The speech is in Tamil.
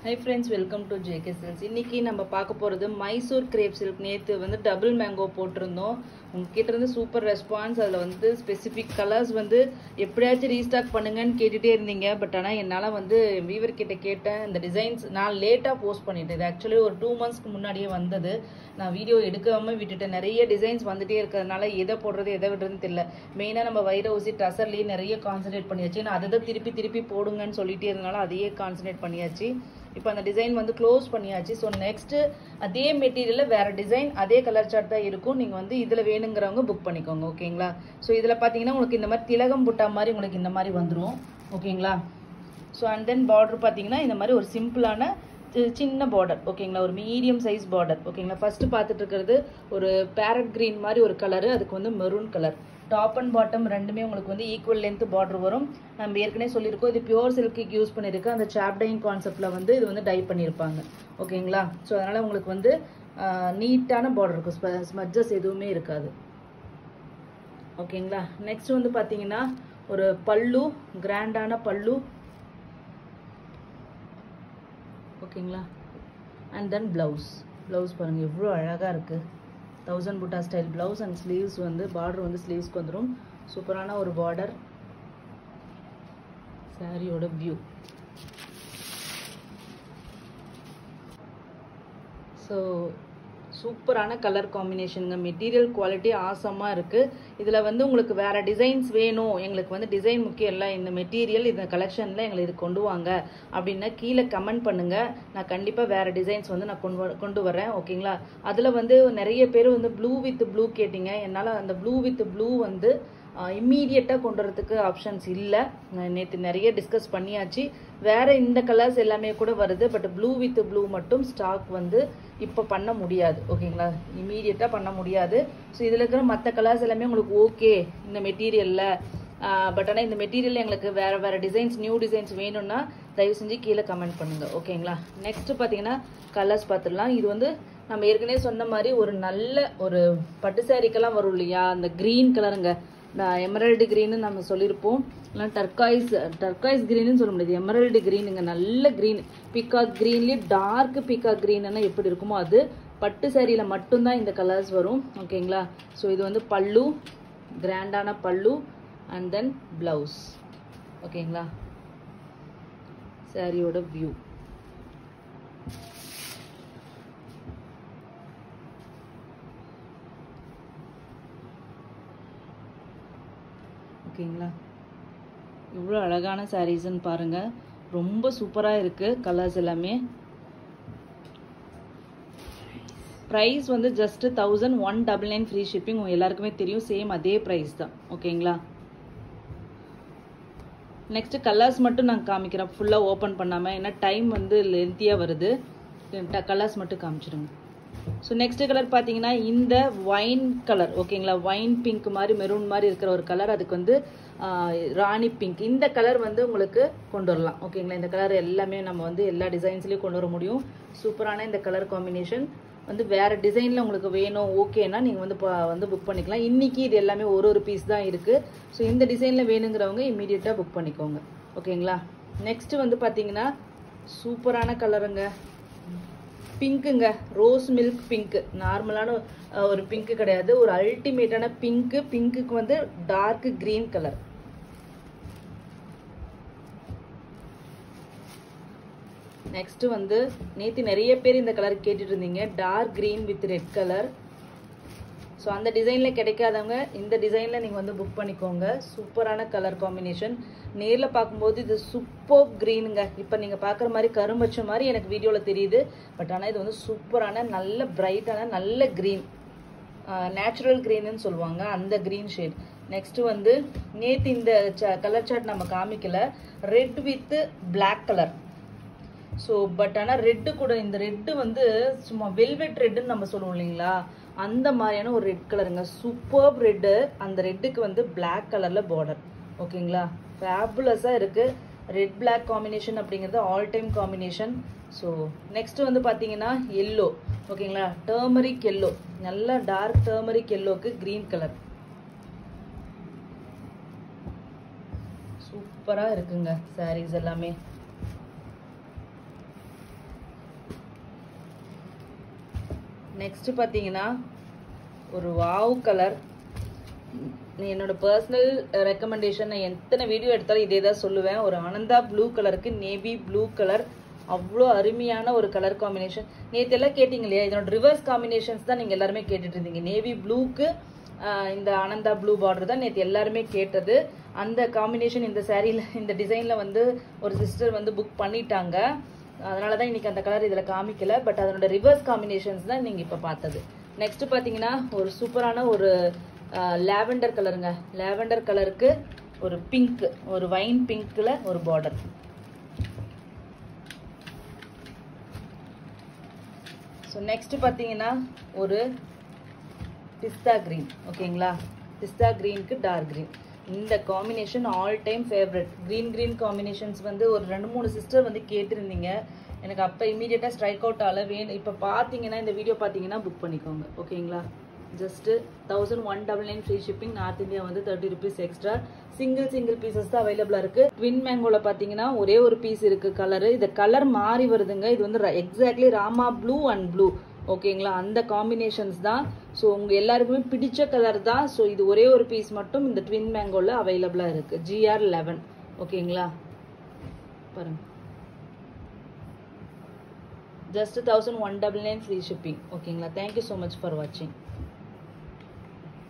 Hi friends, welcome to JK Silks. இன்னைக்கு நம்ம பார்க்க போறது மைசூர் கிரேப் சில்க். நேத்து வந்து டபுள் மேங்கோ போட்டிருந்தோம். உங்ககிட்ட இருந்து சூப்பர் ரெஸ்பான்ஸ். அதுல வந்து ஸ்பெசிபிக் கலர்ஸ் வந்து எப்படியாச்சும் ரீஸ்டாக் பண்ணுங்கன்னு கேட்டுட்டே இருந்தீங்க. பட் ஆனா என்னால வந்து வீவர் கிட்ட கேட்டேன். இந்த டிசைன்ஸ் நான் லேட்டா போஸ்ட் பண்ணிட்டேன். இது ஆக்சுவலி ஒரு 2 monthsக்கு முன்னாடியே வந்தது. நான் வீடியோ எடுக்காம விட்டுட்டேன். நிறைய டிசைன்ஸ் வந்துட்டே இருக்கிறதுனால எதை போடுறது எதை விடுறதுன்னு தெரியல. மெயினா நம்ம வைர ஊசி டசர்லயே நிறைய கான்சென்ட்ரேட் பண்ணியாச்சு. நான் அதை திருப்பி போடுங்கன்னு சொல்லிட்டே இருந்தனால அதையே கான்சென்ட்ரேட் பண்ணியாச்சு. இப்போ அந்த டிசைன் வந்து க்ளோஸ் பண்ணியாச்சு. ஸோ நெக்ஸ்ட் அதே மெட்டீரியல்ல வேற டிசைன் அதே கலர் சார்ட் தான் இருக்கும். நீங்க வந்து இதுல வேணுங்கிறவங்க புக் பண்ணிக்கோங்க. ஓகேங்களா? ஸோ இதுல பாத்தீங்கன்னா உங்களுக்கு இந்த மாதிரி திலகம் புட்டா மாதிரி உங்களுக்கு இந்த மாதிரி வந்துடும். ஓகேங்களா? ஸோ அண்ட் தென் பார்டர் பாத்தீங்கன்னா இந்த மாதிரி ஒரு சிம்பிளான சின்ன பார்டர். ஓகேங்களா? ஒரு மீடியம் சைஸ் பார்டர். ஓகேங்களா? ஃபர்ஸ்ட் பார்த்துட்டு இருக்கிறது ஒரு பேரட் கிரீன் மாதிரி ஒரு கலரு, அதுக்கு வந்து maroon colour. Top and bottom ரெண்டுமே உங்களுக்கு வந்து ஈக்குவல் லென்த் பார்டர் வரும். நம்ம ஏற்கனவே சொல்லியிருக்கோம், இது பியூர் சில்க்கு யூஸ் பண்ணியிருக்கு. அந்த சாப்டைன் கான்செப்ட்ல வந்து இது வந்து டை பண்ணியிருப்பாங்க. ஓகேங்களா? ஸோ அதனால உங்களுக்கு வந்து நீட்டான பார்டர் இருக்கும், ஸ்மட்ஜஸ் எதுவுமே இருக்காது. ஓகேங்களா? நெக்ஸ்ட் வந்து பார்த்தீங்கன்னா ஒரு பல்லு, கிராண்டான பல்லு. ஓகேங்களா? அண்ட் தென் பிளவுஸ் பாருங்க எவ்வளோ அழகாக இருக்கு. 1000 புட்டா ஸ்டைல் பிளவுஸ் அண்ட் ஸ்லீவ்ஸ் வந்து பார்டர் வந்து ஸ்லீவ்ஸ்க்கு வந்துடும். சூப்பரான ஒரு பார்டர். சாரியோட வியூ. ஸோ சூப்பரான கலர் காம்பினேஷனுங்க. மெட்டீரியல் குவாலிட்டி ஆசமாக இருக்குது. இதில் வந்து உங்களுக்கு வேறு டிசைன்ஸ் வேணும், எங்களுக்கு வந்து டிசைன் முக்கியம் இல்லை, இந்த மெட்டீரியல் இந்த கலெக்ஷனில் எங்களுக்கு இது கொண்டு வாங்க அப்படின்னா கீழே கமெண்ட் பண்ணுங்கள். நான் கண்டிப்பாக வேறு டிசைன்ஸ் வந்து நான் கொண்டு வரேன். ஓகேங்களா? அதில் வந்து நிறைய பேர் வந்து ப்ளூ வித் ப்ளூ கேட்டிங்க. என்னால் அந்த ப்ளூ வித் ப்ளூ வந்து இம்மீடியட்டாக கொண்டு வரதுக்கு ஆப்ஷன்ஸ் இல்லை. நேற்று நிறைய டிஸ்கஸ் பண்ணியாச்சு. வேறு இந்த கலர்ஸ் எல்லாமே கூட வருது. பட் ப்ளூ வித் ப்ளூ மட்டும் ஸ்டாக் வந்து இப்போ பண்ண முடியாது. ஓகேங்களா? இம்மீடியட்டாக பண்ண முடியாது. ஸோ இதில் இருக்கிற மற்ற கலர்ஸ் எல்லாமே உங்களுக்கு ஓகே இந்த மெட்டீரியலில். பட் ஆனால் இந்த மெட்டீரியல் எங்களுக்கு வேறு டிசைன்ஸ், நியூ டிசைன்ஸ் வேணும்னா தயவு செஞ்சு கீழே கமெண்ட் பண்ணுங்கள். ஓகேங்களா? நெக்ஸ்ட் பார்த்தீங்கன்னா கலர்ஸ் பார்த்துடலாம். இது வந்து நம்ம ஏற்கனவே சொன்ன மாதிரி ஒரு நல்ல ஒரு பட்டு சாரிக்கெல்லாம் வரும் இல்லையா, அந்த க்ரீன் கலருங்க. எமரல்டு கிரீன்னு நம்ம சொல்லியிருப்போம். இல்லை டர்காய்ஸ் கிரீன்னு சொல்ல முடியாது, எமரல்டு கிரீனுங்க. நல்ல கிரீன், பீகாக் கிரீன்லேயே டார்க் பீகாக் கிரீன்னா எப்படி இருக்குமோ அது. பட்டு சாரியில் மட்டும்தான் இந்த கலர்ஸ் வரும். ஓகேங்களா? ஸோ இது வந்து பல்லு, கிராண்டான பல்லு அண்ட் தென் பிளவுஸ். ஓகேங்களா? சாரியோட வியூ. ஓகேங்களா? இவ்வளோ அழகான சாரீஸ்ன்னு பாருங்க. ரொம்ப சூப்பராக இருக்கு கலர்ஸ் எல்லாமே. ப்ரைஸ் வந்து ஜஸ்ட் 1199 ஃப்ரீ ஷிப்பிங். எல்லாருக்குமே தெரியும், சேம் அதே ப்ரைஸ் தான். ஓகேங்களா? நெக்ஸ்ட் கலர்ஸ் மட்டும் நான் காமிக்கிறேன் ஃபுல்லாக ஓப்பன் பண்ணாமல், ஏன்னா டைம் வந்து லென்த்தியாக வருது. கலர்ஸ் மட்டும் காமிச்சிடுங்க. ஸோ நெக்ஸ்ட் கலர் பார்த்தீங்கன்னா இந்த ஒயின் கலர். ஓகேங்களா? ஒயின் பிங்க் மாதிரி மெரூன் மாதிரி இருக்கிற ஒரு கலர், அதுக்கு வந்து ராணி பிங்க். இந்த கலர் வந்து உங்களுக்கு கொண்டு வரலாம். ஓகேங்களா? இந்த கலர் எல்லாமே நம்ம வந்து எல்லா டிசைன்ஸ்லேயும் கொண்டு வர முடியும். சூப்பரான இந்த கலர் காம்பினேஷன் வந்து வேறு டிசைனில் உங்களுக்கு வேணும் ஓகேனா நீங்கள் வந்து புக் பண்ணிக்கலாம். இன்றைக்கி இது எல்லாமே ஒரு பீஸ் தான் இருக்குது. ஸோ இந்த டிசைனில் வேணுங்கிறவங்க இம்மீடியட்டாக புக் பண்ணிக்கோங்க. ஓகேங்களா? நெக்ஸ்ட் வந்து பார்த்தீங்கன்னா சூப்பரான கலருங்க, பிங்க்குங்க. Rose milk pink. நார்மலான ஒரு பிங்க் கிடையாது, ஒரு அல்டிமேட்டான பிங்க். பிங்க்குக்கு வந்து டார்க் கிரீன் கலர். நெக்ஸ்ட் வந்து நேற்று நிறைய பேர் இந்த கலர் கேட்டுட்டு இருந்தீங்க, dark green with red colour. So அந்த டிசைனில் கிடைக்காதவங்க இந்த டிசைனில் நீங்கள் வந்து புக் பண்ணிக்கோங்க. சூப்பரான கலர் காம்பினேஷன். நேரில் பார்க்கும்போது இது சூப்பர் க்ரீனுங்க. இப்போ நீங்கள் பார்க்குற மாதிரி கரும்பச்சை மாதிரி எனக்கு வீடியோவில் தெரியுது. பட் ஆனால் இது வந்து சூப்பரான நல்ல பிரைட்டான நல்ல க்ரீன், நேச்சுரல் க்ரீன்னு சொல்லுவாங்க, அந்த க்ரீன் ஷேட். நெக்ஸ்ட் வந்து நேற்று இந்த கலர் சார்ட் நம்ம காமிக்கல, red with black colour. So but ஆனால் ரெட்டு கூட, இந்த ரெட்டு வந்து சும்மா வெல்வெட் ரெட்டுன்னு நம்ம சொல்லுவோம் இல்லைங்களா, அந்த மாதிரியான ஒரு ரெட் கலருங்க. Super red. அந்த ரெட்டுக்கு வந்து பிளாக் கலரில் பார்டர். ஓகேங்களா? ஃபேபுலஸாக இருக்குது. ரெட் பிளாக் காம்பினேஷன் அப்படிங்கிறது all time combination. So next வந்து பார்த்தீங்கன்னா எல்லோ. ஓகேங்களா? டர்மரிக் எல்லோ, நல்லா டார்க் டர்மரிக் எல்லோக்கு க்ரீன் கலர். சூப்பராக இருக்குங்க சாரீஸ் எல்லாமே. நெக்ஸ்ட் பார்த்தீங்கன்னா ஒரு வாவ் கலர். என்னோட பர்சனல் ரெக்கமெண்டேஷன், நான் எத்தனை வீடியோ எடுத்தாலும் இதே தான் சொல்லுவேன். ஒரு ஆனந்தா ப்ளூ கலருக்கு நேவி ப்ளூ கலர், அவ்வளோ அருமையான ஒரு கலர் காம்பினேஷன். நேற்று எல்லாம் கேட்டிங்க இல்லையா, இதனோட ரிவர்ஸ் காம்பினேஷன்ஸ் தான் நீங்கள் எல்லாருமே கேட்டுட்டு இருந்தீங்க. நேவி ப்ளூக்கு இந்த ஆனந்தா ப்ளூ பார்டர் தான் நேற்று எல்லாருமே கேட்டது. அந்த காம்பினேஷன் இந்த சாரியில், இந்த டிசைனில் வந்து ஒரு சிஸ்டர் வந்து புக் பண்ணிட்டாங்க. அதனால தான் இன்னைக்கு அந்த கலர் இதில் காமிக்கல. பட் அதனோட ரிவர்ஸ் காம்பினேஷன்ஸ் தான் நீங்கள் இப்போ பார்த்தது. நெக்ஸ்ட் பார்த்தீங்கன்னா ஒரு சூப்பரான ஒரு லாவெண்டர் கலருங்க. லாவெண்டர் கலருக்கு ஒரு பிங்க், ஒரு வைன் பிங்க்ல ஒரு பார்டர். ஸோ நெக்ஸ்ட் பார்த்தீங்கன்னா ஒரு பிஸ்தா கிரீன். ஓகேங்களா, பிஸ்தா கிரீனுக்கு டார்க் கிரீன். இந்த combination all time favourite. Green combinations வந்து ஒரு 2-3 சிஸ்டர் வந்து கேட்டிருந்தீங்க. எனக்கு அப்போ இமீடியட்டாக ஸ்ட்ரைக் அவுட் ஆகல. இப்போ பார்த்தீங்கன்னா இந்த வீடியோ பார்த்தீங்கன்னா புக் பண்ணிக்கோங்க. ஓகேங்களா, just 1199 free shipping. North India வந்து 30 rupees எக்ஸ்ட்ரா. சிங்கிள் பீசஸ் தான் அவைலபிளாக இருக்குது. ட்வின் மேங்கோவில் பார்த்தீங்கன்னா ஒரே ஒரு பீஸ் இருக்குது கலரு. இது கலர் மாறி வருதுங்க. இது வந்து exactly Rama blue and blue. ஓகேங்களா, அந்த காம்பினேஷன்ஸ் தான். ஸோ உங்கள் எல்லாருக்குமே பிடிச்ச கலர் தான். ஸோ இது ஒரே ஒரு பீஸ் மட்டும் இந்த ட்வின் மேங்கோவில் அவைலபிளாக இருக்குது. GR11. ஓகேங்களா, பாருங்க, just 1199 free shipping. ஓகேங்களா, தேங்க்யூ ஸோ மச் ஃபார் வாட்சிங்.